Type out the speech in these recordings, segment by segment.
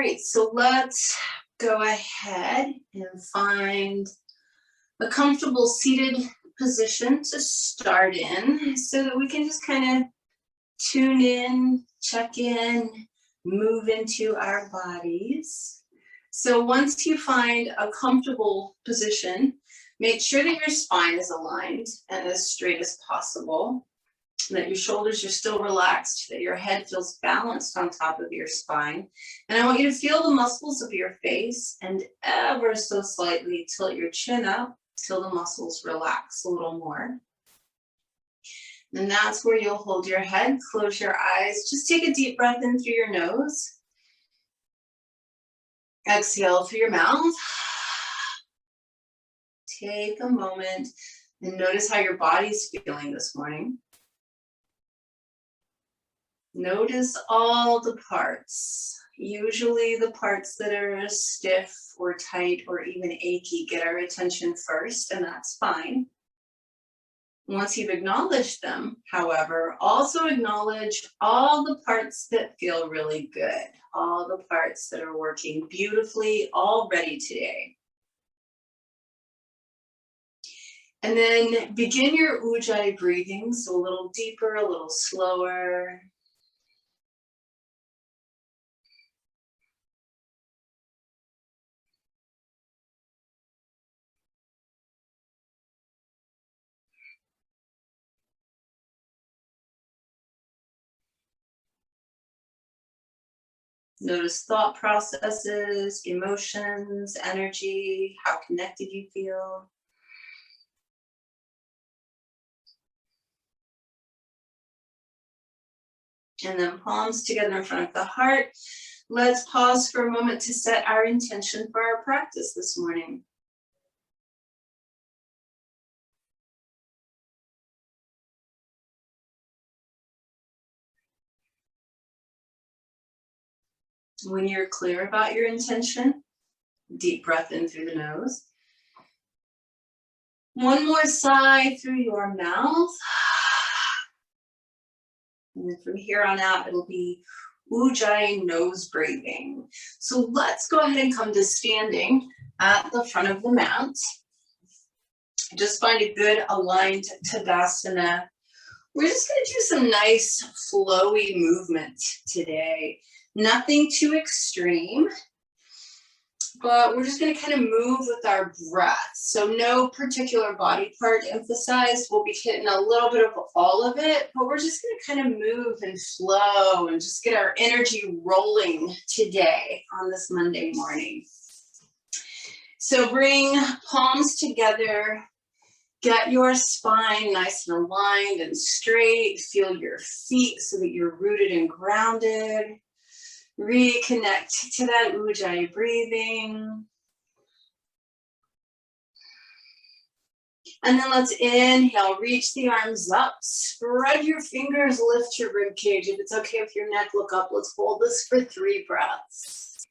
right, so let's go ahead and find a comfortable seated position to start in so that we can just kind of tune in, check in, move into our bodies. So once you find a comfortable position, make sure that your spine is aligned and as straight as possible, that your shoulders are still relaxed, that your head feels balanced on top of your spine. And I want you to feel the muscles of your face and ever so slightly tilt your chin up till the muscles relax a little more. And that's where you'll hold your head, close your eyes, just take a deep breath in through your nose. Exhale through your mouth. Take a moment and notice how your body's feeling this morning. Notice all the parts. Usually the parts that are stiff or tight or even achy get our attention first, and that's fine. Once you've acknowledged them, however, also acknowledge all the parts that feel really good, all the parts that are working beautifully already today. And then begin your Ujjayi breathing, so a little deeper, a little slower. Notice thought processes, emotions, energy, how connected you feel. And then palms together in front of the heart. Let's pause for a moment to set our intention for our practice this morning. When you're clear about your intention, deep breath in through the nose. One more sigh through your mouth. And then from here on out, it'll be Ujjayi nose breathing. So let's go ahead and come to standing at the front of the mat. Just find a good aligned Tadasana. We're just going to do some nice flowy movement today. Nothing too extreme, but we're just going to kind of move with our breath. So no particular body part emphasized. We'll be hitting a little bit of all of it, but we're just going to kind of move and flow and just get our energy rolling today on this Monday morning. So bring palms together. Get your spine nice and aligned and straight. Feel your feet so that you're rooted and grounded. Reconnect to that Ujjayi breathing. And then let's inhale, reach the arms up, spread your fingers, lift your rib cage. If it's okay with your neck, look up. Let's hold this for 3 breaths.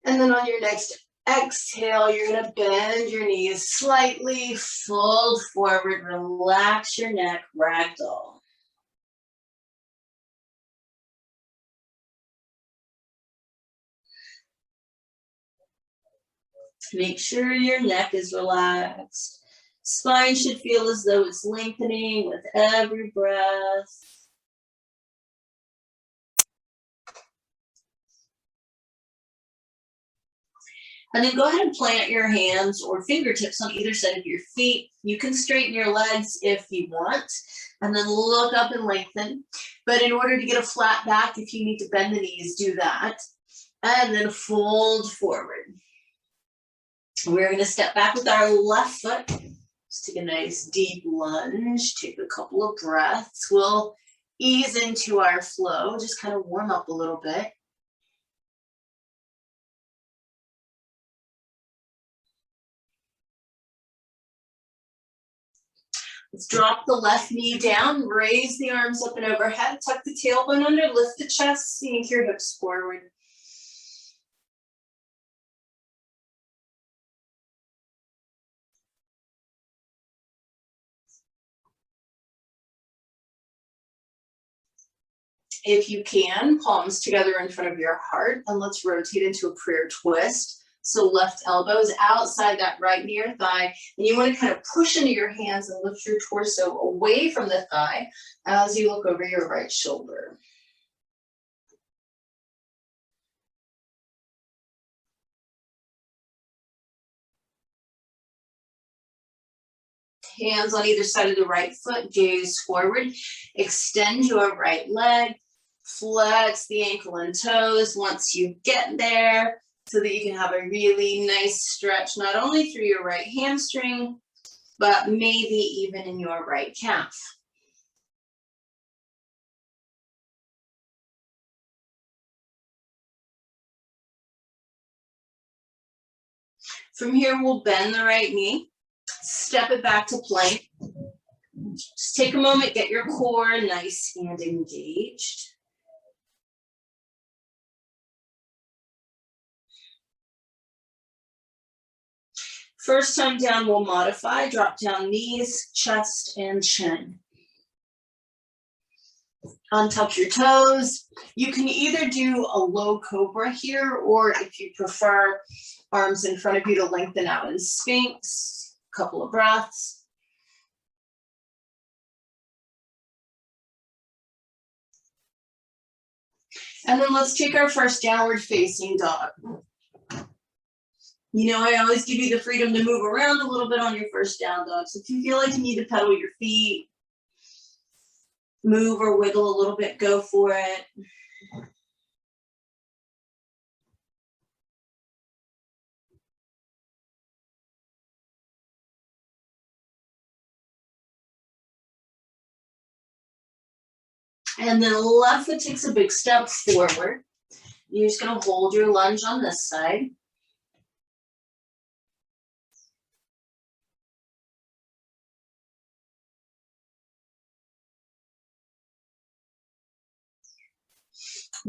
And then on your next exhale, you're going to bend your knees slightly, fold forward, relax your neck, ragdoll. Make sure your neck is relaxed. Spine should feel as though it's lengthening with every breath. And then go ahead and plant your hands or fingertips on either side of your feet. You can straighten your legs if you want, and then look up and lengthen. But in order to get a flat back, if you need to bend the knees, do that. And then fold forward. We're going to step back with our left foot. Just take a nice deep lunge. Take a couple of breaths. We'll ease into our flow. Just kind of warm up a little bit. Let's drop the left knee down, raise the arms up and overhead, tuck the tailbone under, lift the chest, sink your hips forward. If you can, palms together in front of your heart, and let's rotate into a prayer twist. So left elbow is outside that right knee or thigh, and you want to kind of push into your hands and lift your torso away from the thigh as you look over your right shoulder. Hands on either side of the right foot, gaze forward, extend your right leg, flex the ankle and toes once you get there so that you can have a really nice stretch, not only through your right hamstring, but maybe even in your right calf. From here, we'll bend the right knee, step it back to plank. Just take a moment, get your core nice and engaged. First time down, we'll modify, drop down knees, chest, and chin. Untuck your toes. You can either do a low cobra here, or if you prefer, arms in front of you to lengthen out in Sphinx. Couple of breaths. And then let's take our first downward facing dog. You know, I always give you the freedom to move around a little bit on your first down dog. So if you feel like you need to pedal your feet, move or wiggle a little bit, go for it. And then left foot takes a big step forward. You're just gonna hold your lunge on this side.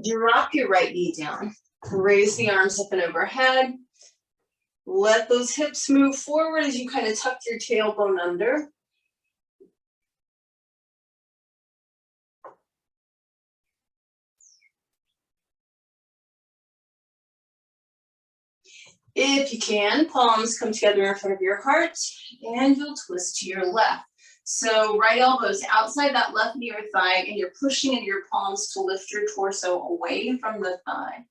Drop your right knee down. Raise the arms up and overhead. Let those hips move forward as you kind of tuck your tailbone under. If you can, palms come together in front of your heart, and you'll twist to your left. So right elbow's outside that left knee or thigh, and you're pushing into your palms to lift your torso away from the thigh.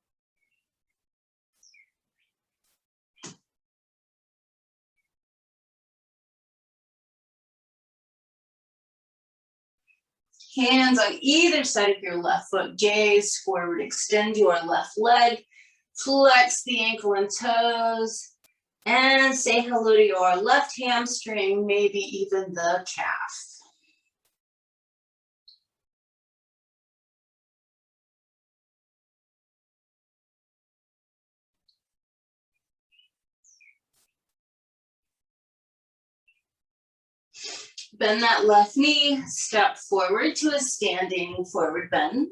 Hands on either side of your left foot, gaze forward, extend your left leg, flex the ankle and toes, and say hello to your left hamstring, maybe even the calf. Bend that left knee, step forward to a standing forward bend.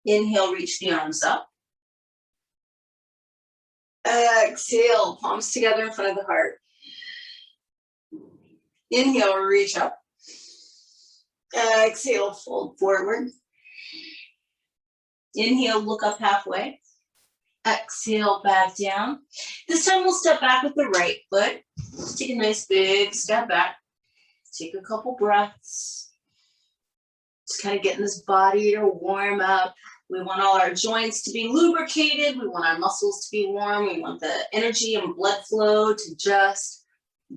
Inhale, reach the arms up. Exhale, palms together in front of the heart. Inhale, reach up. Exhale, fold forward. Inhale, look up halfway. Exhale, back down. This time we'll step back with the right foot. Just take a nice big step back. Take a couple breaths. Just kind of getting this body to warm up. We want all our joints to be lubricated. We want our muscles to be warm. We want the energy and blood flow to just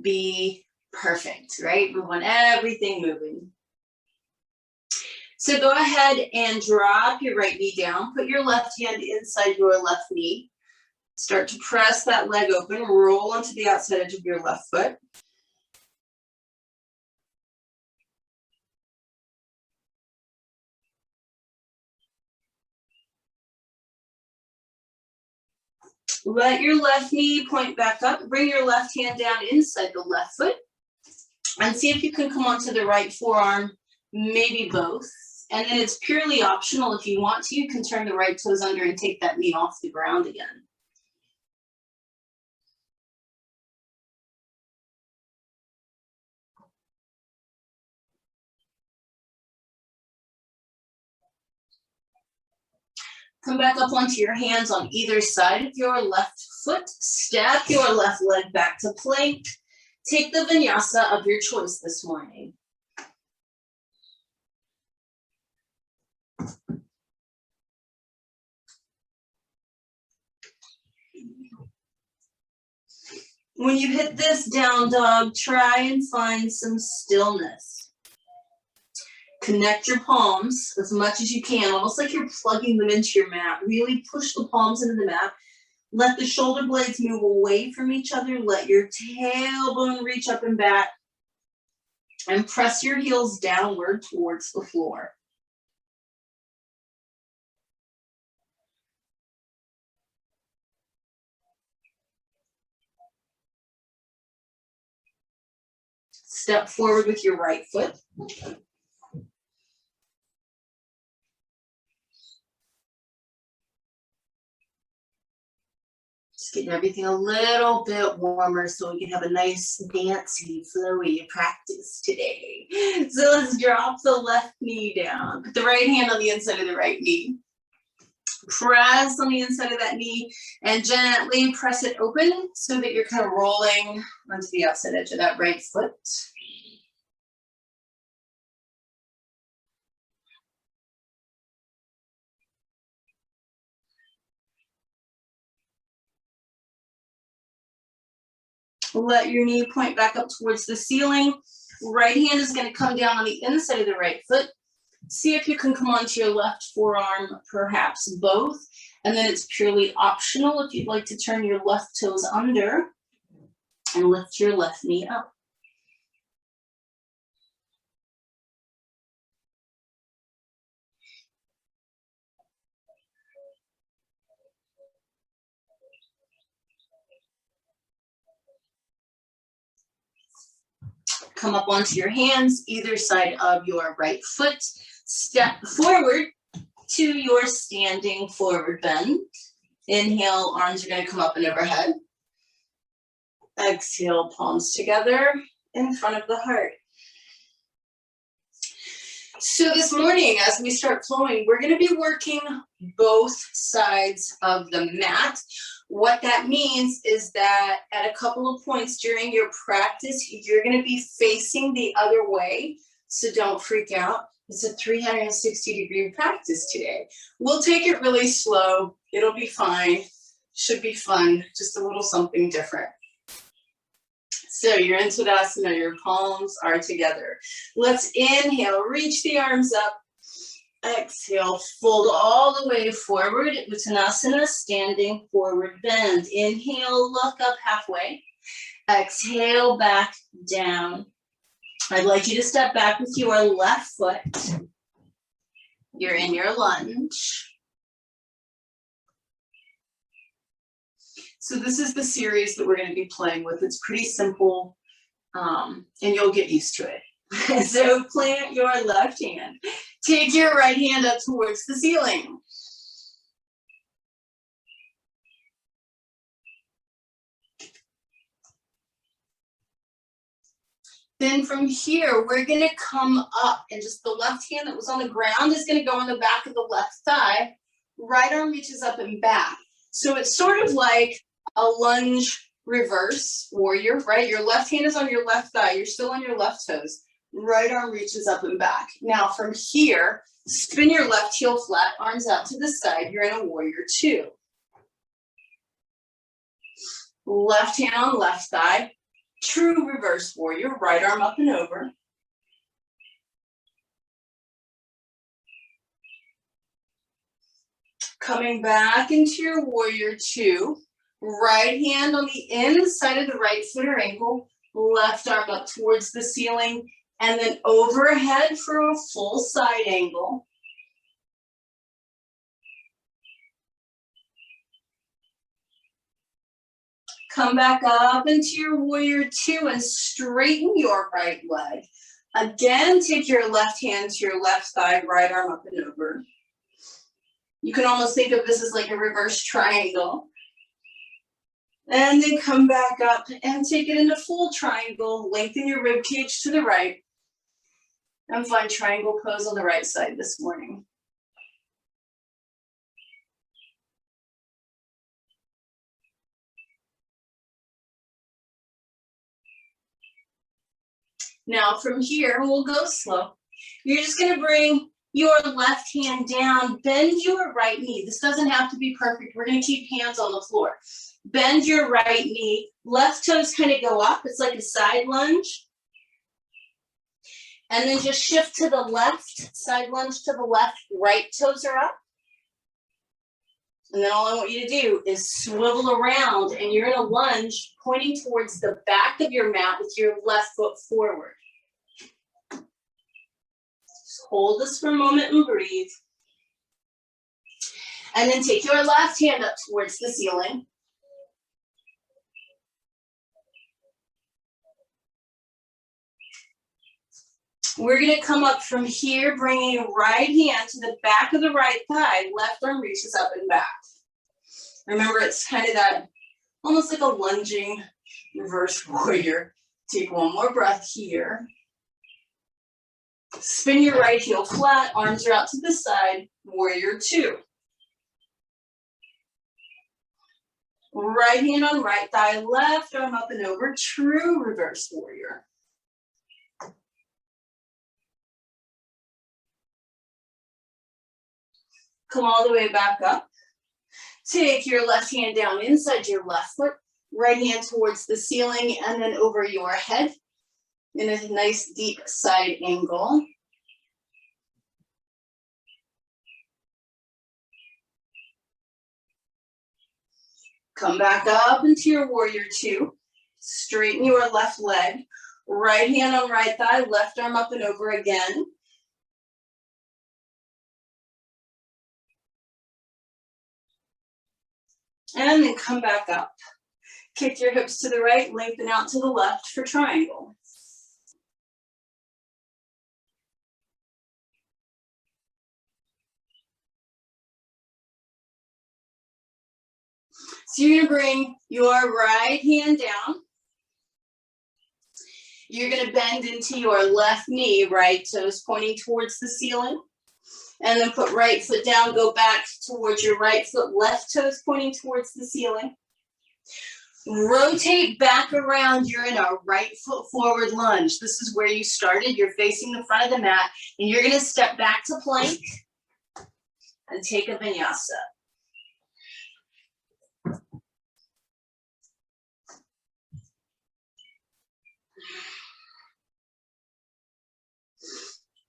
be perfect, right? We want everything moving. So go ahead and drop your right knee down. Put your left hand inside your left knee. Start to press that leg open. Roll onto the outside edge of your left foot. Let your left knee point back up. Bring your left hand down inside the left foot. And see if you can come onto the right forearm, maybe both. And then it's purely optional. If you want to, you can turn the right toes under and take that knee off the ground again. Come back up onto your hands on either side of your left foot. Step your left leg back to plank. Take the vinyasa of your choice this morning. When you hit this down dog, try and find some stillness. Connect your palms as much as you can, almost like you're plugging them into your mat. Really push the palms into the mat. Let the shoulder blades move away from each other. Let your tailbone reach up and back. And press your heels downward towards the floor. Step forward with your right foot. Just getting everything a little bit warmer so we can have a nice dancey, flowy practice today. So let's drop the left knee down. Put the right hand on the inside of the right knee. Press on the inside of that knee and gently press it open so that you're kind of rolling onto the outside edge of that right foot. Let your knee point back up towards the ceiling. Right hand is going to come down on the inside of the right foot. See if you can come onto your left forearm, perhaps both. And then it's purely optional if you'd like to turn your left toes under and lift your left knee up. Come up onto your hands, either side of your right foot. Step forward to your standing forward bend. Inhale, arms are going to come up and overhead. Exhale, palms together in front of the heart. So this morning, as we start flowing, we're going to be working both sides of the mat. What that means is that at a couple of points during your practice, you're going to be facing the other way. So don't freak out. It's a 360-degree practice today. We'll take it really slow. It'll be fine. Should be fun. Just a little something different. So you're in Tadasana, your palms are together. Let's inhale, reach the arms up. Exhale, fold all the way forward. Uttanasana, standing forward bend. Inhale, look up halfway. Exhale, back down. I'd like you to step back with your left foot. You're in your lunge. So this is the series that we're going to be playing with. It's pretty simple, and you'll get used to it. So plant your left hand. Take your right hand up towards the ceiling. Then from here, we're going to come up, and just the left hand that was on the ground is going to go on the back of the left thigh. Right arm reaches up and back. So it's sort of like a lunge reverse warrior, right? Your left hand is on your left thigh. You're still on your left toes. Right arm reaches up and back. Now from here, spin your left heel flat, arms out to the side. You're in a warrior two. Left hand on left thigh. True reverse warrior, right arm up and over. Coming back into your warrior two. Right hand on the inside of the right foot or ankle. Left arm up towards the ceiling. And then overhead for a full side angle. Come back up into your warrior two and straighten your right leg. Again, take your left hand to your left thigh, right arm up and over. You can almost think of this as like a reverse triangle. And then come back up and take it into full triangle. Lengthen your rib cage to the right. And find triangle pose on the right side this morning. Now from here, we'll go slow. You're just gonna bring your left hand down, bend your right knee. This doesn't have to be perfect. We're gonna keep hands on the floor. Bend your right knee, left toes kind of go up. It's like a side lunge. And then just shift to the left, side lunge to the left, right toes are up. And then all I want you to do is swivel around and you're in a lunge pointing towards the back of your mat with your left foot forward. Just hold this for a moment and breathe. And then take your left hand up towards the ceiling. We're gonna come up from here, bringing your right hand to the back of the right thigh, left arm reaches up and back. Remember, it's kind of that, almost like a lunging reverse warrior. Take one more breath here. Spin your right heel flat, arms are out to the side, warrior two. Right hand on right thigh, left arm up and over, true reverse warrior. Come all the way back up. Take your left hand down inside your left foot, right hand towards the ceiling and then over your head in a nice deep side angle. Come back up into your warrior two. Straighten your left leg. Right hand on right thigh, left arm up and over again. And then come back up. Kick your hips to the right, lengthen out to the left for triangle. So you're gonna bring your right hand down. You're gonna bend into your left knee, right toes pointing towards the ceiling. And then put right foot down, go back towards your right foot, left toes pointing towards the ceiling. Rotate back around, you're in a right foot forward lunge. This is where you started, you're facing the front of the mat, and you're gonna step back to plank and take a vinyasa.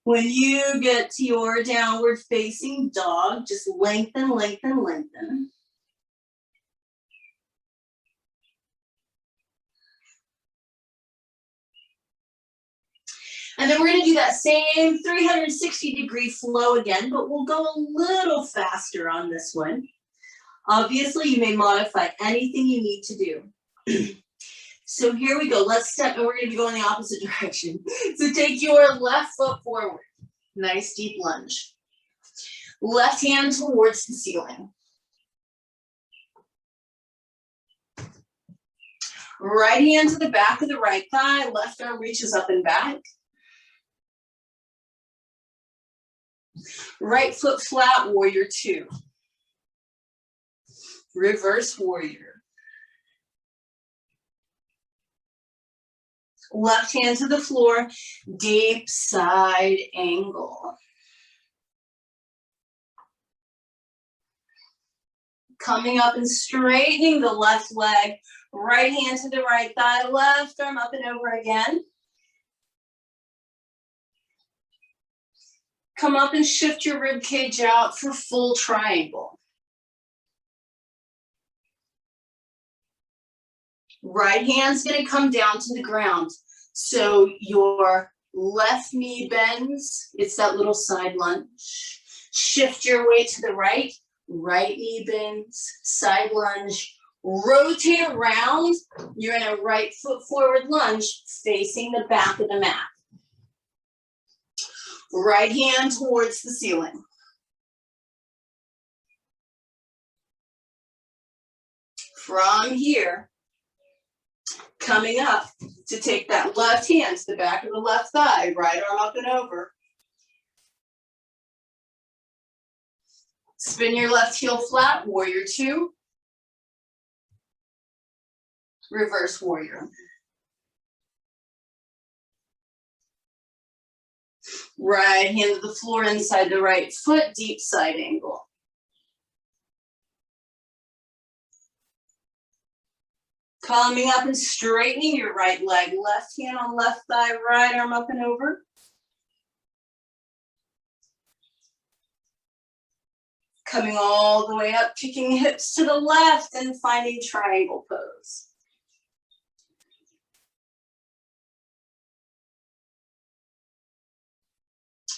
When you get to your downward facing dog, just lengthen, lengthen, lengthen. And then we're gonna do that same 360-degree flow again, but we'll go a little faster on this one. Obviously, you may modify anything you need to do. So here we go, let's step, and we're gonna be going the opposite direction. So take your left foot forward, nice deep lunge. Left hand towards the ceiling. Right hand to the back of the right thigh, left arm reaches up and back. Right foot flat, warrior two. Reverse warrior. Left hand to the floor, deep side angle. Coming up and straightening the left leg, right hand to the right thigh, left arm up and over again. Come up and shift your rib cage out for full triangle. Right hand's gonna come down to the ground. So your left knee bends, it's that little side lunge. Shift your weight to the right, right knee bends, side lunge. Rotate around, you're in a right foot forward lunge facing the back of the mat. Right hand towards the ceiling. From here, coming up to take that left hand to the back of the left thigh, right arm up and over. Spin your left heel flat, warrior two. Reverse warrior. Right hand to the floor inside the right foot, deep side angle. Coming up and straightening your right leg, left hand on left thigh, right arm up and over. Coming all the way up, kicking hips to the left and finding triangle pose.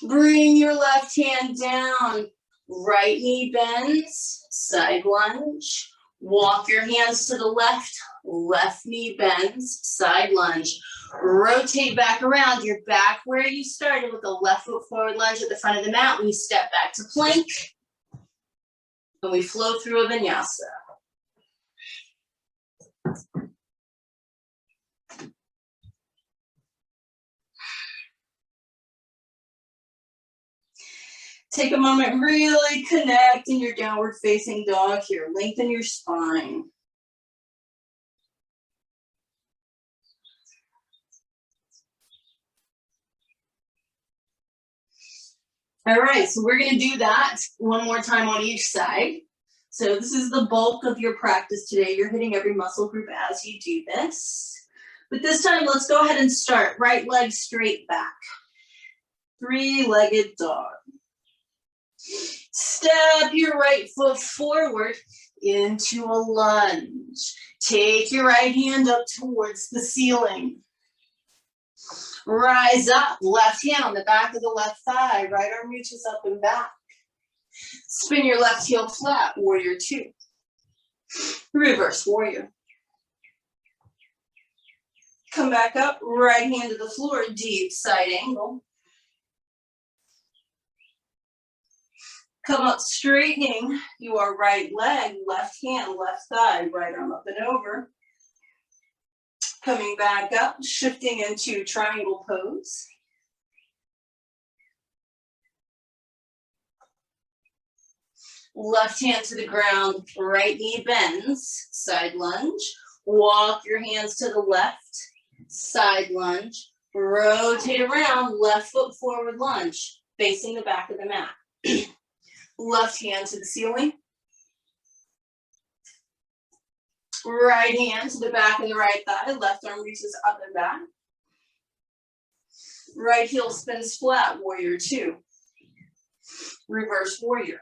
Bring your left hand down, right knee bends, side lunge. Walk your hands to the left, left knee bends, side lunge. Rotate back around. You're back where you started with the left foot forward lunge at the front of the mat. We step back to plank, and we flow through a vinyasa. Take a moment, really connect in your downward facing dog here. Lengthen your spine. All right, so we're gonna do that one more time on each side. So this is the bulk of your practice today. You're hitting every muscle group as you do this. But this time, let's go ahead and start. Right leg straight back. Three-legged dog. Step your right foot forward into a lunge. Take your right hand up towards the ceiling. Rise up, left hand on the back of the left thigh, right arm reaches up and back. Spin your left heel flat, warrior two. Reverse warrior. Come back up, right hand to the floor, deep side angle. Come up straightening your right leg, left hand, left thigh, right arm up and over. Coming back up, shifting into triangle pose. Left hand to the ground, right knee bends, side lunge. Walk your hands to the left, side lunge. Rotate around, left foot forward lunge, facing the back of the mat. Left hand to the ceiling. Right hand to the back of the right thigh. Left arm reaches up and back. Right heel spins flat, warrior two. Reverse warrior.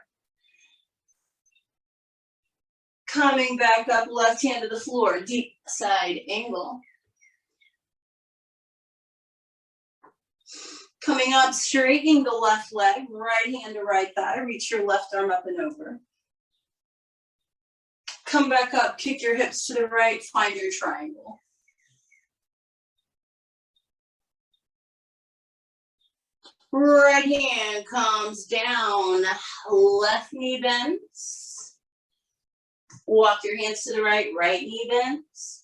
Coming back up, left hand to the floor, deep side angle. Coming up, straightening the left leg, right hand to right thigh, reach your left arm up and over. Come back up, kick your hips to the right, find your triangle. Right hand comes down, left knee bends. Walk your hands to the right, right knee bends.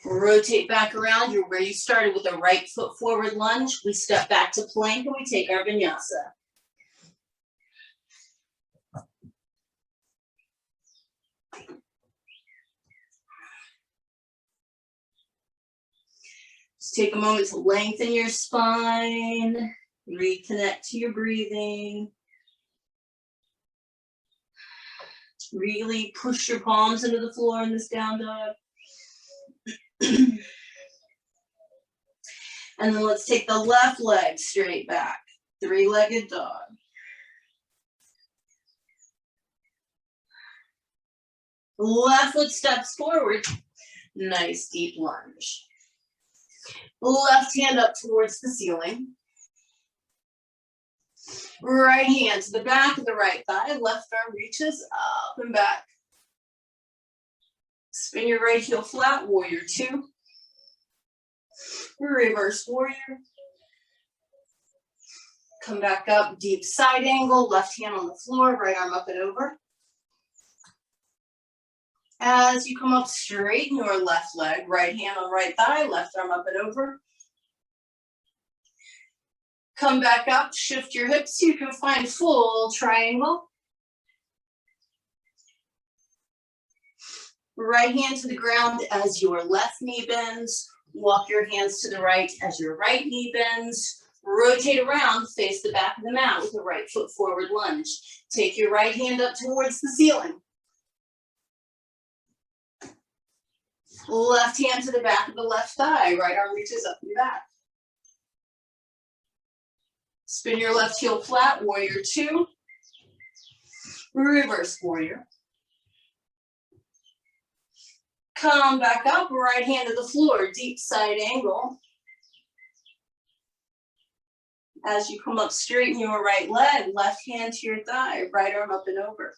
Rotate back around. You're where you started with a right foot forward lunge. We step back to plank and we take our vinyasa. Just take a moment to lengthen your spine, reconnect to your breathing. Really push your palms into the floor in this down dog. And then let's take the left leg straight back, three-legged dog. Left foot steps forward, nice deep lunge. Left hand up towards the ceiling. Right hand to the back of the right thigh, left arm reaches up and back. Spin your right heel flat, warrior two. Reverse warrior. Come back up, deep side angle, left hand on the floor, right arm up and over. As you come up, straighten your left leg, right hand on right thigh, left arm up and over. Come back up, shift your hips, you can find full triangle. Right hand to the ground as your left knee bends. Walk your hands to the right as your right knee bends. Rotate around, face the back of the mat with the right foot forward lunge. Take your right hand up towards the ceiling. Left hand to the back of the left thigh, right arm reaches up and back. Spin your left heel flat, warrior two. Reverse warrior. Come back up, right hand to the floor, deep side angle. As you come up, straighten your right leg, left hand to your thigh, right arm up and over.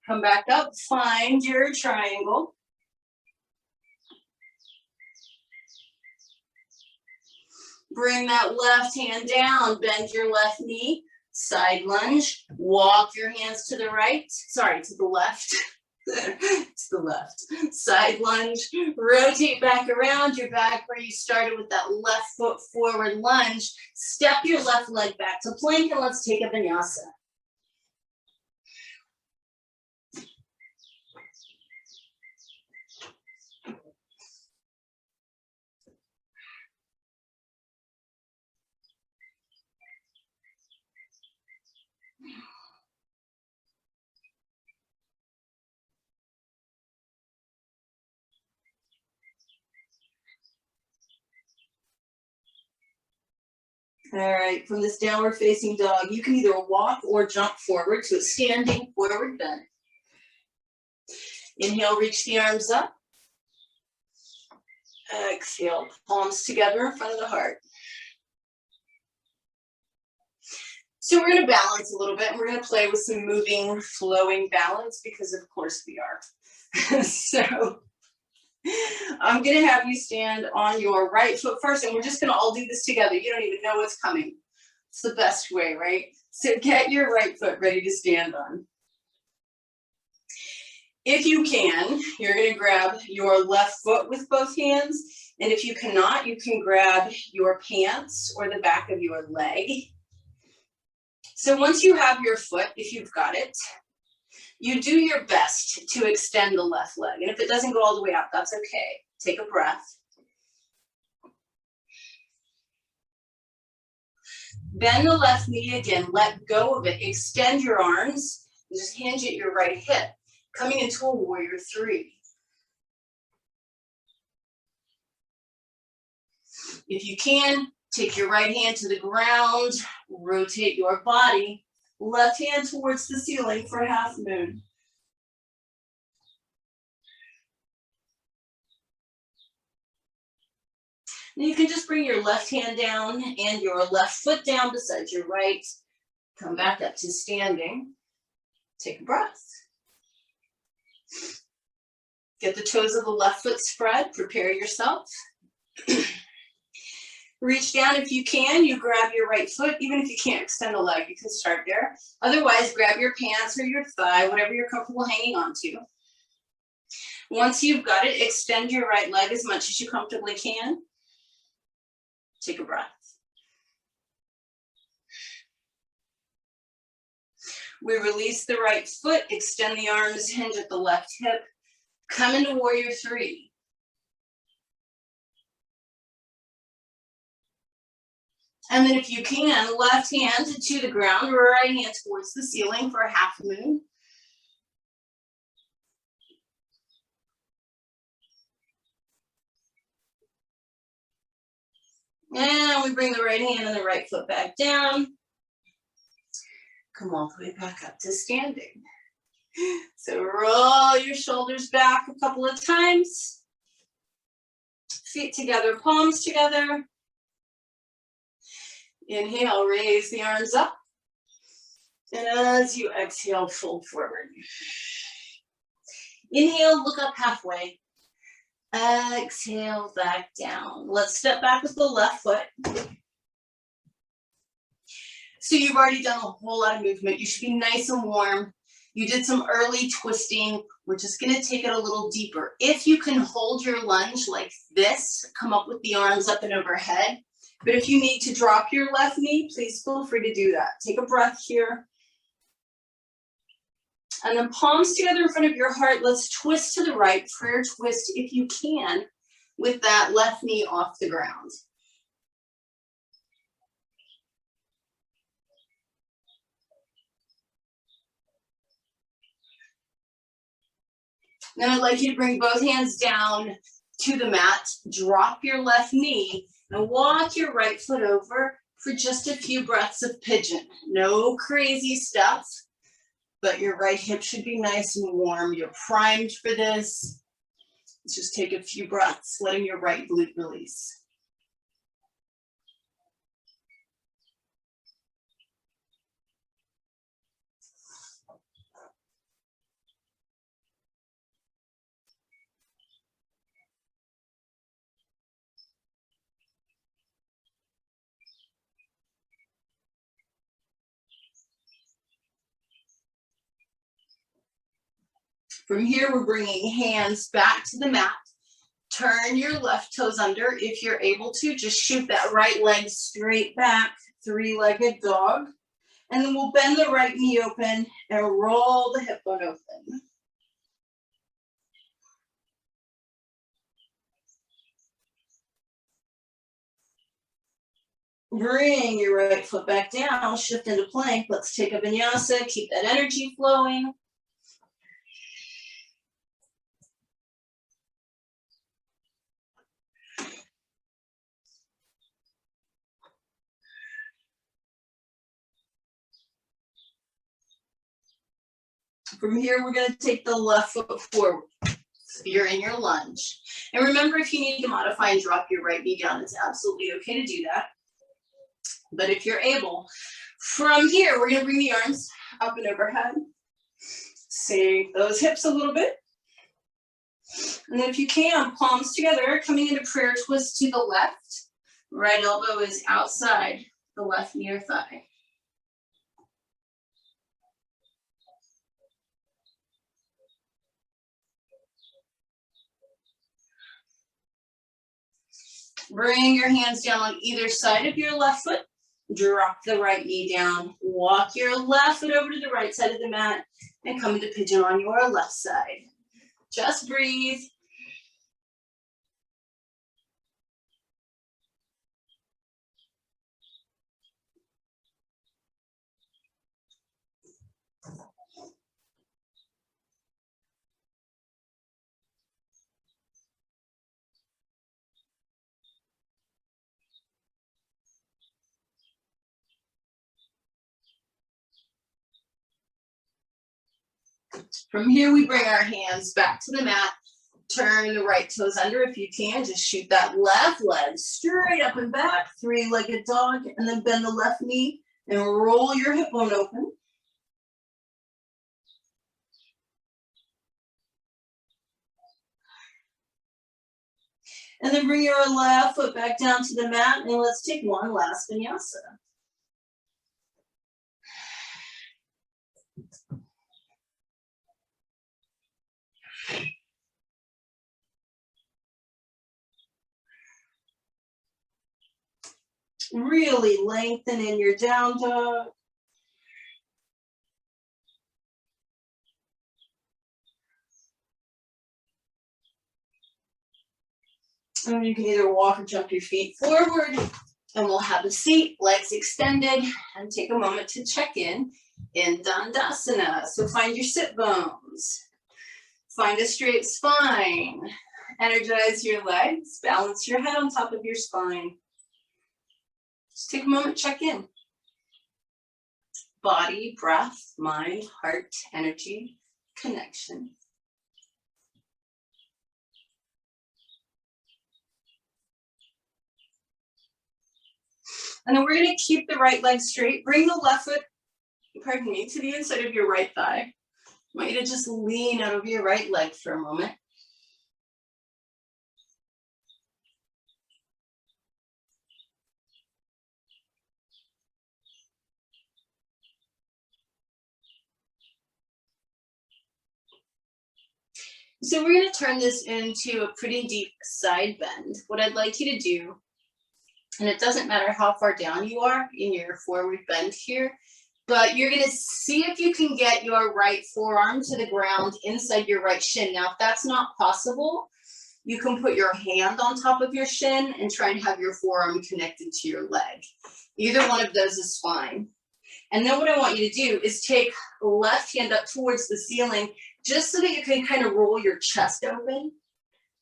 Come back up, find your triangle. Bring that left hand down, bend your left knee, side lunge, walk your hands to the right, sorry, to the left, to the left, side lunge, rotate back around, you're back where you started with that left foot forward lunge, step your left leg back to plank and let's take a vinyasa. All right, from this downward facing dog, you can either walk or jump forward to a standing forward bend. Inhale, reach the arms up. Exhale, palms together in front of the heart. So we're going to balance a little bit. We're going to play with some moving, flowing balance because of course we are. So I'm going to have you stand on your right foot first, and we're just going to all do this together. You don't even know what's coming. It's the best way, right? So get your right foot ready to stand on. If you can, you're going to grab your left foot with both hands, and if you cannot, you can grab your pants or the back of your leg. So once you have your foot, if you've got it, you do your best to extend the left leg. And if it doesn't go all the way out, that's okay. Take a breath. Bend the left knee again, let go of it. Extend your arms, and just hinge at your right hip. Coming into a warrior three. If you can, take your right hand to the ground, rotate your body, left hand towards the ceiling for half moon. And you can just bring your left hand down and your left foot down beside your right. Come back up to standing. Take a breath. Get the toes of the left foot spread, prepare yourself. Reach down if you can, you grab your right foot, even if you can't extend the leg, you can start there. Otherwise, grab your pants or your thigh, whatever you're comfortable hanging on to. Once you've got it, extend your right leg as much as you comfortably can. Take a breath. We release the right foot, extend the arms, hinge at the left hip. Come into warrior three. And then if you can, left hand to the ground, right hand towards the ceiling for a half moon. And we bring the right hand and the right foot back down. Come all the way back up to standing. So roll your shoulders back a couple of times. Feet together, palms together. Inhale, raise the arms up. And as you exhale, fold forward. Inhale, look up halfway. Exhale, back down. Let's step back with the left foot. So you've already done a whole lot of movement. You should be nice and warm. You did some early twisting. We're just going to take it a little deeper. If you can hold your lunge like this, come up with the arms up and overhead. But if you need to drop your left knee, please feel free to do that. Take a breath here. And then palms together in front of your heart. Let's twist to the right, prayer twist if you can. with that left knee off the ground. Now I'd like you to bring both hands down to the mat, drop your left knee, and walk your right foot over for just a few breaths of pigeon. No crazy stuff, but your right hip should be nice and warm. You're primed for this. Let's just take a few breaths, letting your right glute release. From here, we're bringing hands back to the mat. Turn your left toes under. If you're able to, just shoot that right leg straight back, three-legged dog. And then we'll bend the right knee open and roll the hip bone open. Bring your right foot back down, shift into plank. Let's take a vinyasa, keep that energy flowing. From here, we're going to take the left foot forward. So you're in your lunge. And remember, if you need to modify and drop your right knee down, it's absolutely okay to do that. But if you're able, from here, we're going to bring the arms up and overhead. Sink those hips a little bit. And then if you can, palms together, coming into prayer twist to the left. Right elbow is outside the left knee or thigh. Bring your hands down on either side of your left foot. Drop the right knee down. Walk your left foot over to the right side of the mat and come into pigeon on your left side. Just breathe. From here, we bring our hands back to the mat. Turn the right toes under if you can. Just shoot that left leg straight up and back, three-legged dog, and then bend the left knee and roll your hip bone open. And then bring your left foot back down to the mat, and let's take one last vinyasa. Really lengthen in your down dog. And you can either walk or jump your feet forward, and we'll have a seat, legs extended, and take a moment to check in Dandasana. So find your sit bones, find a straight spine, energize your legs, balance your head on top of your spine. Just take a moment, check in. Body, breath, mind, heart, energy, connection. And then we're going to keep the right leg straight. Bring the left foot, pardon me, to the inside of your right thigh. I want you to just lean out of your right leg for a moment. So we're going to turn this into a pretty deep side bend. What I'd like you to do, and it doesn't matter how far down you are in your forward bend here, but you're going to see if you can get your right forearm to the ground inside your right shin. Now, if that's not possible, You can put your hand on top of your shin and try and have your forearm connected to your leg. Either one of those is fine. And then what I want you to do is take left hand up towards the ceiling, just so that you can kind of roll your chest open.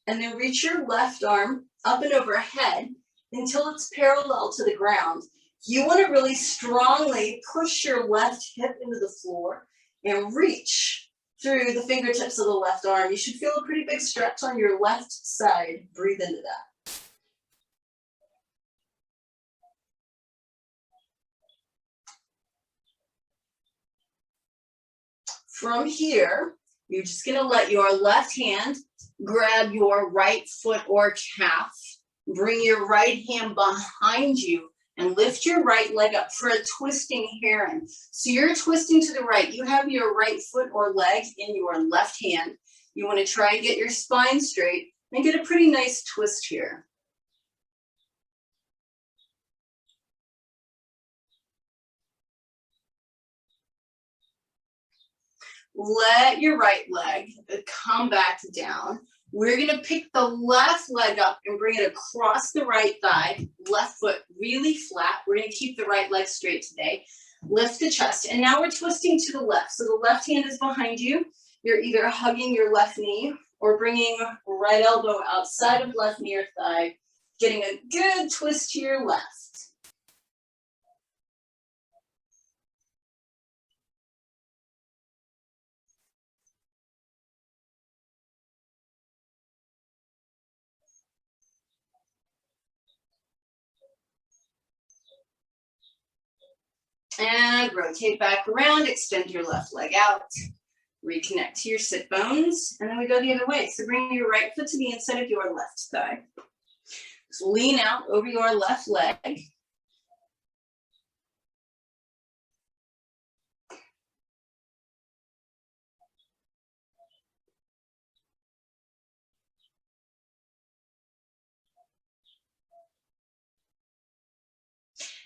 And then reach your left arm up and overhead until it's parallel to the ground. You want to really strongly push your left hip into the floor and reach through the fingertips of the left arm. You should feel a pretty big stretch on your left side. Breathe into that. From here, you're just going to let your left hand grab your right foot or calf. Bring your right hand behind you and lift your right leg up for a twisting heron. So you're twisting to the right. You have your right foot or leg in your left hand. You want to try and get your spine straight and get a pretty nice twist here. Let your right leg come back down. We're going to pick the left leg up and bring it across the right thigh, left foot really flat. We're going to keep the right leg straight today. Lift the chest. And now we're twisting to the left. So the left hand is behind you. You're either hugging your left knee or bringing right elbow outside of left knee or thigh, getting a good twist to your left. And rotate back around, extend your left leg out, reconnect to your sit bones, and then we go the other way. So bring your right foot to the inside of your left thigh. So lean out over your left leg.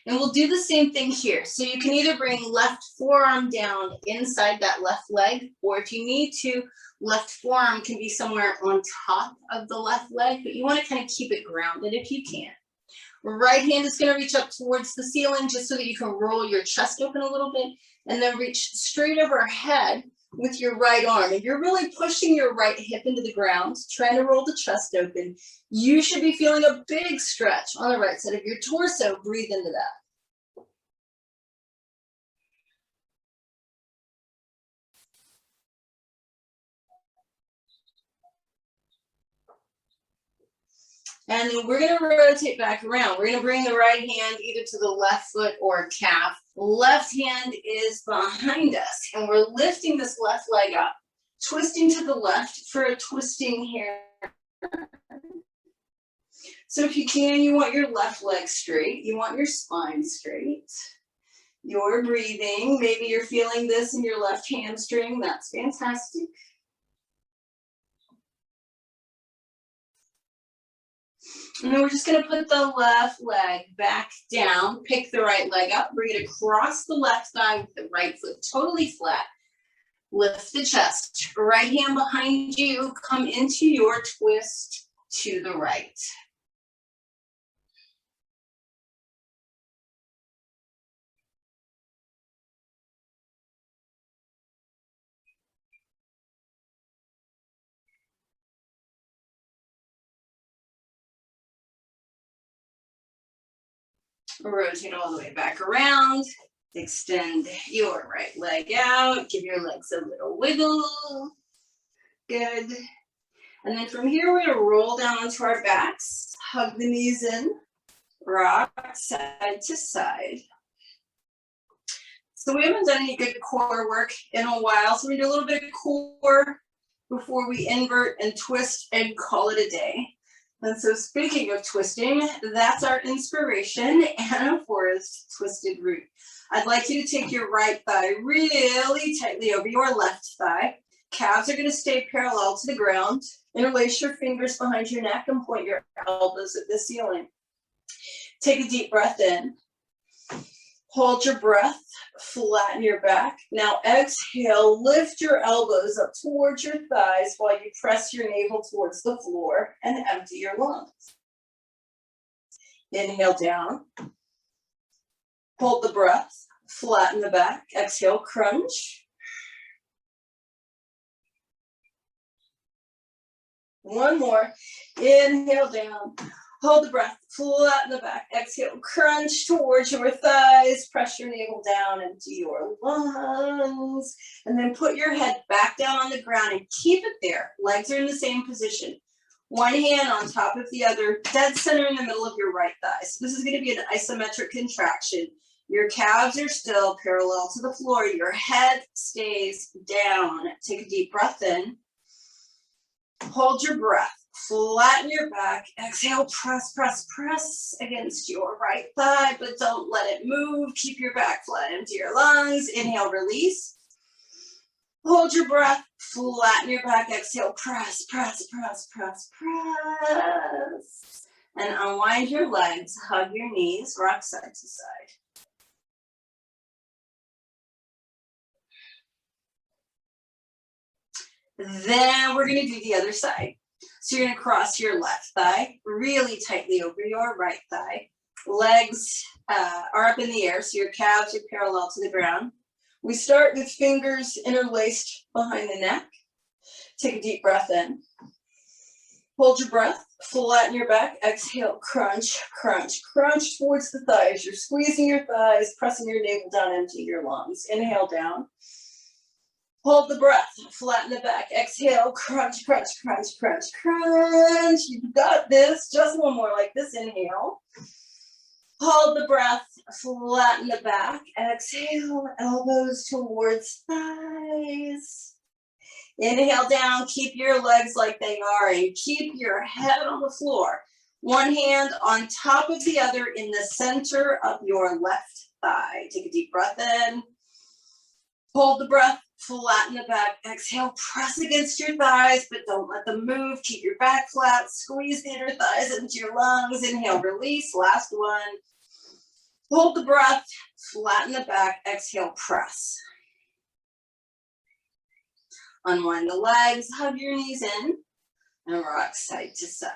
And we'll do the same thing here. So you can either bring left forearm down inside that left leg, or if you need to, left forearm can be somewhere on top of the left leg, but you want to kind of keep it grounded if you can. Right hand is going to reach up towards the ceiling just so that you can roll your chest open a little bit, and then reach straight overhead with your right arm. And you're really pushing your right hip into the ground, trying to roll the chest open. You should be feeling a big stretch on the right side of your torso. Breathe into that. And then we're going to rotate back around. We're going to bring the right hand either to the left foot or calf. Left hand is behind us, and we're lifting this left leg up, twisting to the left for a twisting here. So if you can, you want your left leg straight. You want your spine straight. You're breathing. Maybe you're feeling this in your left hamstring. That's fantastic. And then we're just going to put the left leg back down, pick the right leg up, bring it across the left thigh with the right foot totally flat. Lift the chest. Right hand behind you, come into your twist to the right. Rotate all the way back around. Extend your right leg out. Give your legs a little wiggle. Good. And then from here, we're going to roll down onto our backs. Hug the knees in. Rock side to side. So we haven't done any good core work in a while. So we're going to do a little bit of core before we invert and twist and call it a day. And so speaking of twisting, that's our inspiration, Anna Forrest twisted root. I'd like you to take your right thigh really tightly over your left thigh. Calves are going to stay parallel to the ground. Interlace your fingers behind your neck and point your elbows at the ceiling. Take a deep breath in. Hold your breath, flatten your back. Now exhale, lift your elbows up towards your thighs while you press your navel towards the floor and empty your lungs. Inhale down. Hold the breath, flatten the back. Exhale, crunch. One more. Inhale down. Hold the breath, flatten the back. Exhale, crunch towards your thighs. Press your navel down into your lungs. And then put your head back down on the ground and keep it there. Legs are in the same position. One hand on top of the other, dead center in the middle of your right thigh. So this is going to be an isometric contraction. Your calves are still parallel to the floor. Your head stays down. Take a deep breath in. Hold your breath. Flatten your back. Exhale, press, press, press against your right thigh, but don't let it move. Keep your back flat into your lungs. Inhale, release. Hold your breath. Flatten your back. Exhale, press, press, press, press, press. And unwind your legs. Hug your knees. Rock side to side. Then we're going to do the other side. So you're going to cross your left thigh really tightly over your right thigh. Legs are up in the air, so your calves are parallel to the ground. We start with fingers interlaced behind the neck. Take a deep breath in. Hold your breath, flatten your back. Exhale, crunch, crunch, crunch towards the thighs. You're squeezing your thighs, pressing your navel down into your lungs. Inhale down. Hold the breath, flatten the back. Exhale, crunch, crunch, crunch, crunch, crunch. You've got this. Just one more like this. Inhale. Hold the breath, flatten the back. Exhale, elbows towards thighs. Inhale down, keep your legs like they are and keep your head on the floor. One hand on top of the other in the center of your left thigh. Take a deep breath in. Hold the breath, flatten the back. Exhale, press against your thighs, but don't let them move. Keep your back flat. Squeeze the inner thighs into your lungs. Inhale, release. Last one. Hold the breath, flatten the back. Exhale, press. Unwind the legs, hug your knees in, and rock side to side.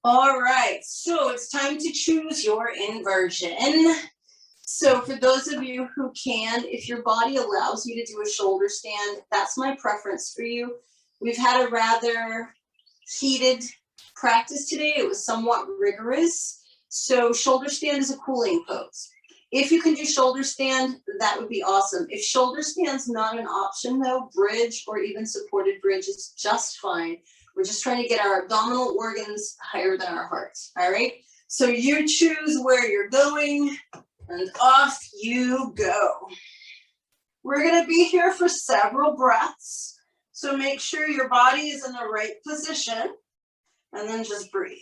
All right, so it's time to choose your inversion. So for those of you who can, if your body allows you to do a shoulder stand, that's my preference for you. We've had a rather heated practice today. It was somewhat rigorous. So shoulder stand is a cooling pose. If you can do shoulder stand, that would be awesome. If shoulder stand's not an option though, bridge or even supported bridge is just fine. We're just trying to get our abdominal organs higher than our hearts, all right? So you choose where you're going and off you go. We're gonna be here for several breaths. So make sure your body is in the right position and then just breathe.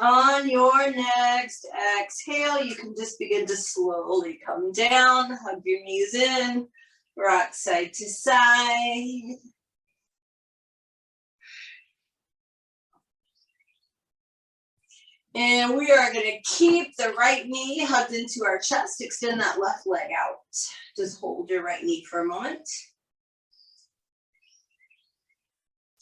On your next exhale, you can just begin to slowly come down, hug your knees in, rock side to side. And we are going to keep the right knee hugged into our chest, extend that left leg out. Just hold your right knee for a moment.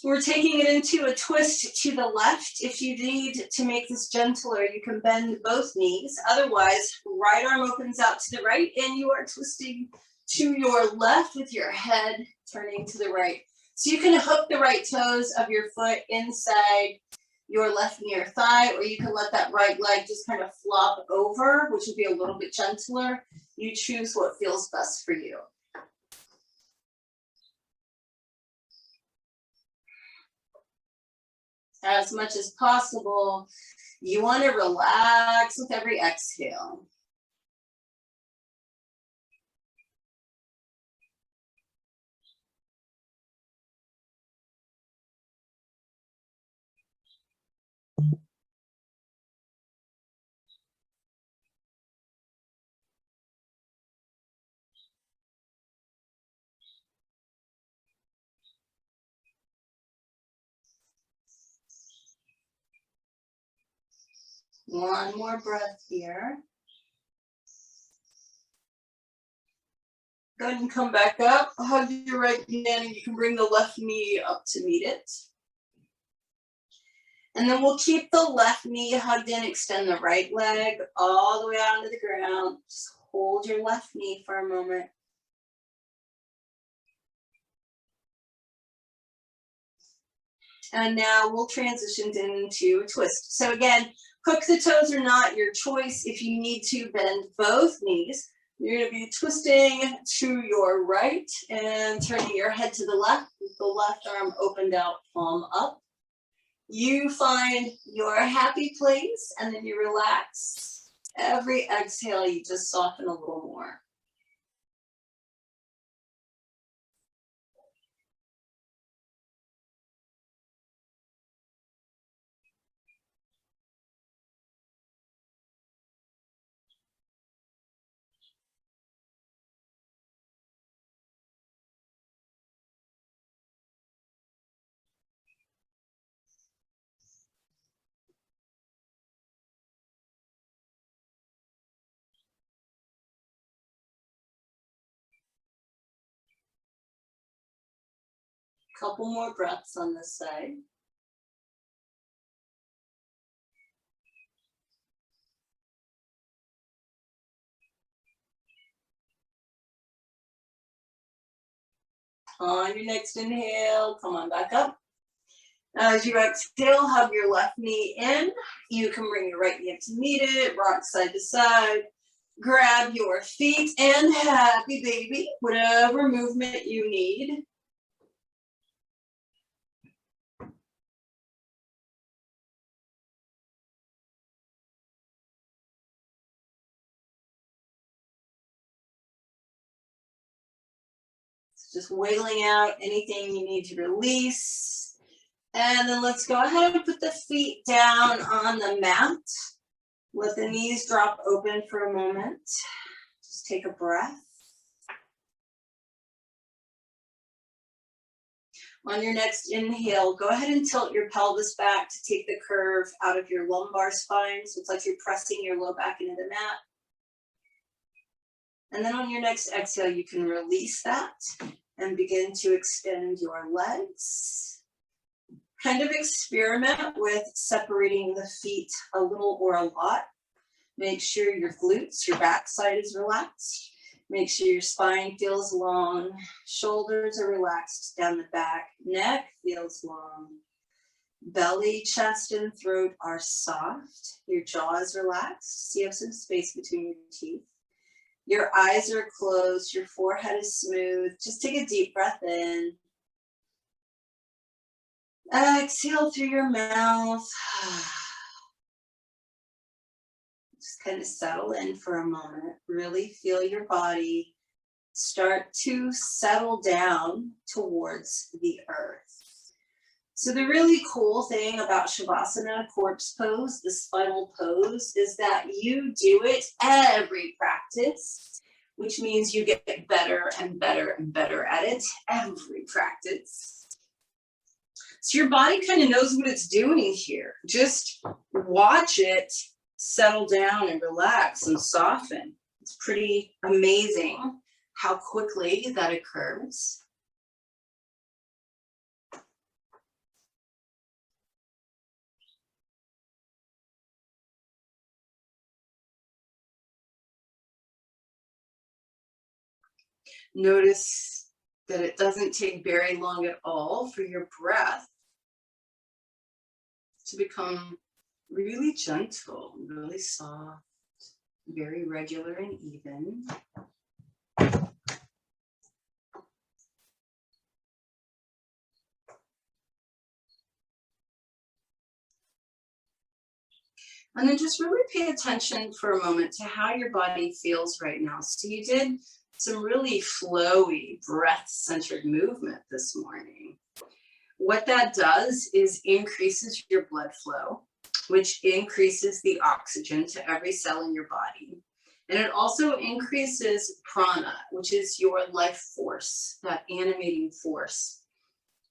We're taking it into a twist to the left. If you need to make this gentler, you can bend both knees. Otherwise, right arm opens out to the right and you are twisting to your left with your head turning to the right. So you can hook the right toes of your foot inside your left knee or thigh, or you can let that right leg just kind of flop over, which would be a little bit gentler. You choose what feels best for you. As much as possible, you want to relax with every exhale. One more breath here. Go ahead and come back up. Hug your right knee in, and you can bring the left knee up to meet it. And then we'll keep the left knee hugged in, extend the right leg all the way out onto the ground. Just hold your left knee for a moment. And now we'll transition into a twist. So again, hook the toes or not, your choice. If you need to, bend both knees. You're going to be twisting to your right and turning your head to the left with the left arm opened out, palm up. You find your happy place and then you relax. Every exhale, you just soften a little more. Couple more breaths on this side. On your next inhale, come on back up. As you exhale, hug your left knee in. You can bring your right knee up to meet it, rock side to side. Grab your feet and happy baby, whatever movement you need. Just wiggling out anything you need to release. And then let's go ahead and put the feet down on the mat. Let the knees drop open for a moment. Just take a breath. On your next inhale, go ahead and tilt your pelvis back to take the curve out of your lumbar spine. So it's like you're pressing your low back into the mat. And then on your next exhale, you can release that and begin to extend your legs. Kind of experiment with separating the feet a little or a lot. Make sure your glutes, your backside is relaxed. Make sure your spine feels long. Shoulders are relaxed down the back. Neck feels long. Belly, chest, and throat are soft. Your jaw is relaxed. So you have some space between your teeth. Your eyes are closed. Your forehead is smooth. Just take a deep breath in. Exhale through your mouth. Just kind of settle in for a moment. Really feel your body start to settle down towards the earth. So the really cool thing about Shavasana, corpse pose, this final pose, is that you do it every practice, which means you get better and better and better at it every practice. So your body kind of knows what it's doing here. Just watch it settle down and relax and soften. It's pretty amazing how quickly that occurs. Notice that it doesn't take very long at all for your breath to become really gentle, really soft, very regular and even. And then just really pay attention for a moment to how your body feels right now. So you did some really flowy, breath-centered movement this morning. What that does is increases your blood flow. which increases the oxygen to every cell in your body. And it also increases prana, which is your life force, that animating force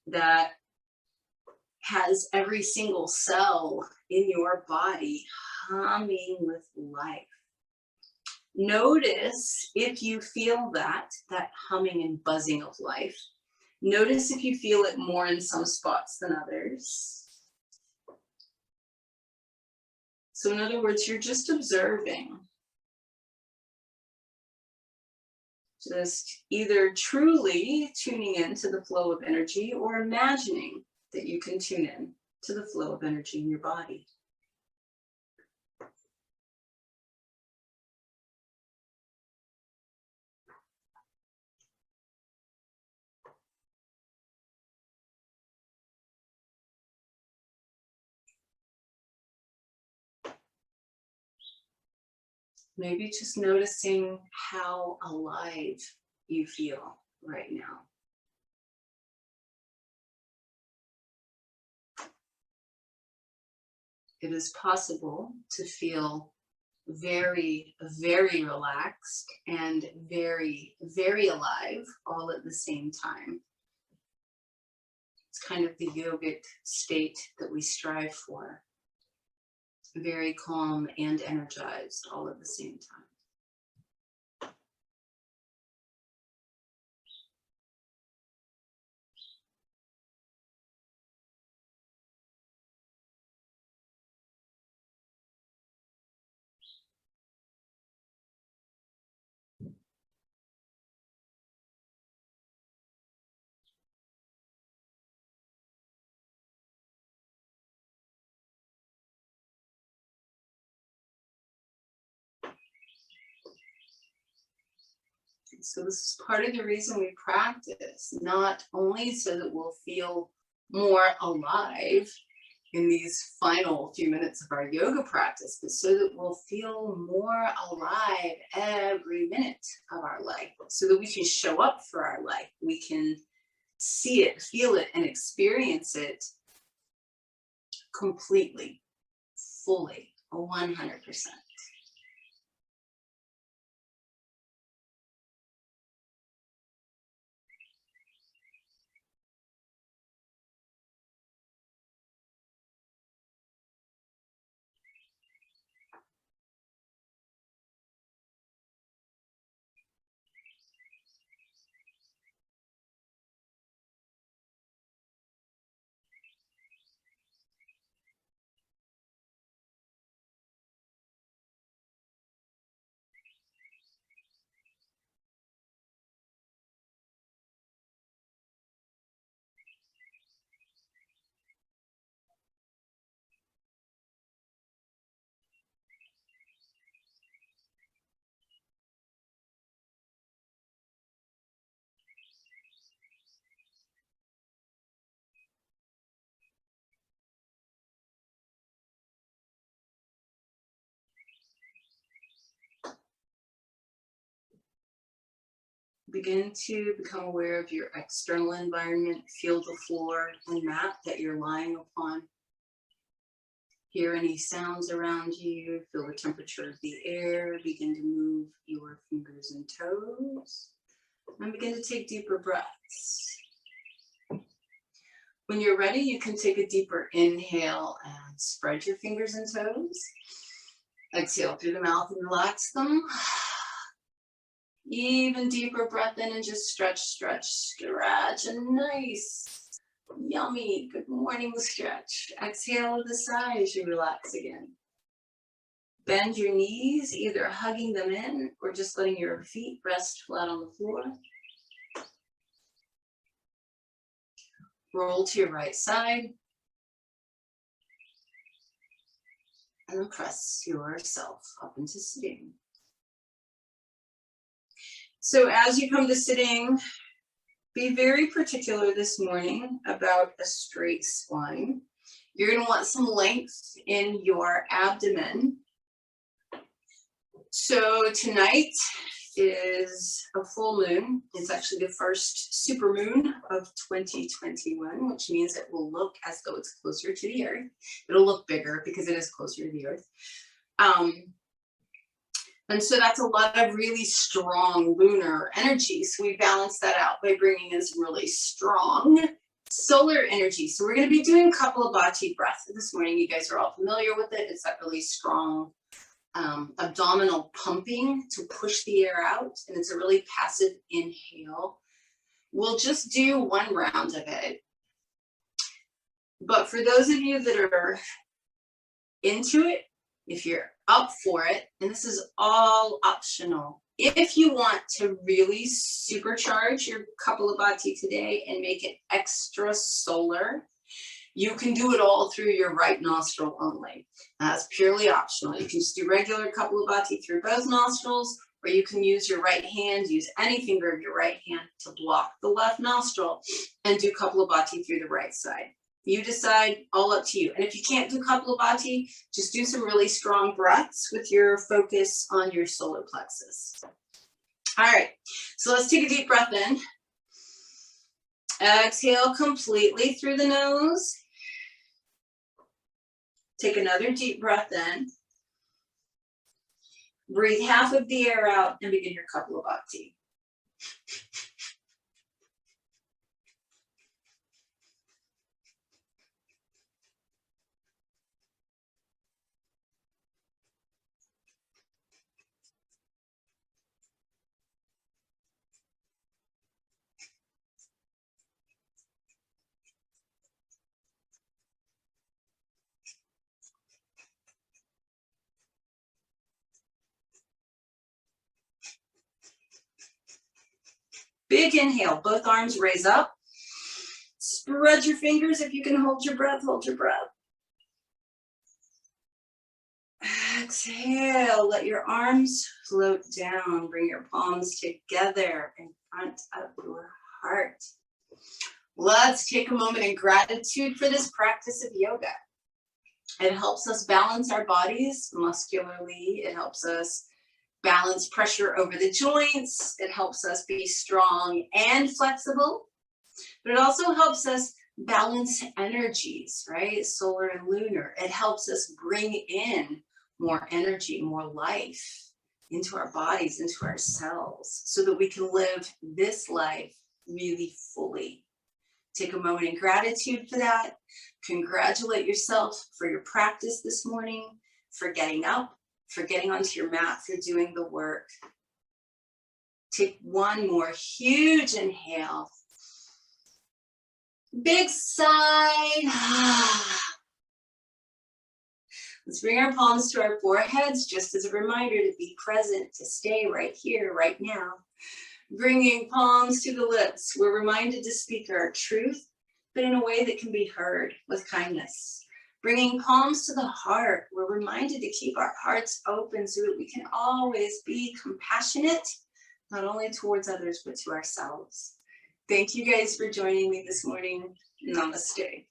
that has every single cell in your body humming with life. Notice if you feel that humming and buzzing of life. Notice if you feel it more in some spots than others. So in other words, you're just observing. Just either truly tuning into the flow of energy or imagining that you can tune in to the flow of energy in your body. Maybe just noticing how alive you feel right now. It is possible to feel very, very relaxed and very, very alive all at the same time. It's kind of the yogic state that we strive for. Very calm and energized all at the same time. So this is part of the reason we practice, not only so that we'll feel more alive in these final few minutes of our yoga practice, but so that we'll feel more alive every minute of our life, so that we can show up for our life. We can see it, feel it, and experience it completely, fully, 100%. Begin to become aware of your external environment. Feel the floor and mat that you're lying upon. Hear any sounds around you. Feel the temperature of the air. Begin to move your fingers and toes. And begin to take deeper breaths. When you're ready, you can take a deeper inhale and spread your fingers and toes. Exhale through the mouth and relax them. Even deeper breath in and just stretch, stretch, stretch. A nice, yummy, good morning stretch. Exhale to the side as you relax again. Bend your knees, either hugging them in or just letting your feet rest flat on the floor. Roll to your right side. And then press yourself up into sitting. So as you come to sitting, be very particular this morning about a straight spine. You're going to want some length in your abdomen. So tonight, is a full moon. It's actually the first super moon of 2021, which means it will look as though it's closer to the earth. It'll look bigger because it is closer to the earth. And so that's a lot of really strong lunar energy. So we balance that out by bringing in some really strong solar energy. So we're going to be doing Kapalabhati breath this morning. You guys are all familiar with it. It's that really strong abdominal pumping to push the air out. And it's a really passive inhale. We'll just do one round of it. But for those of you that are into it, if you're up for it, and this is all optional, if you want to really supercharge your Kapalabhati today and make it extra solar, you can do it all through your right nostril only. That's purely optional. You can just do regular Kapalabhati through both nostrils, or you can use your right hand, use any finger of your right hand to block the left nostril and do Kapalabhati through the right side. You decide, all up to you. And if you can't do Kapalabhati, just do some really strong breaths with your focus on your solar plexus. All right, so let's take a deep breath in. Exhale completely through the nose. Take another deep breath in. Breathe half of the air out and begin your Kapalabhati. Big inhale, both arms raise up. Spread your fingers. If you can hold your breath, hold your breath. Exhale, let your arms float down. Bring your palms together in front of your heart. Let's take a moment in gratitude for this practice of yoga. It helps us balance our bodies muscularly. It helps us balance pressure over the joints. It helps us be strong and flexible, but it also helps us balance energies, right? Solar and lunar. It helps us bring in more energy, more life into our bodies, into our cells, so that we can live this life really fully. Take a moment in gratitude for that. Congratulate yourself for your practice this morning, for getting up, for getting onto your mat, for doing the work. Take one more huge inhale. Big sigh. Let's bring our palms to our foreheads just as a reminder to be present, to stay right here, right now. Bringing palms to the lips, we're reminded to speak our truth, but in a way that can be heard with kindness. Bringing palms to the heart, we're reminded to keep our hearts open so that we can always be compassionate, not only towards others, but to ourselves. Thank you guys for joining me this morning. Namaste.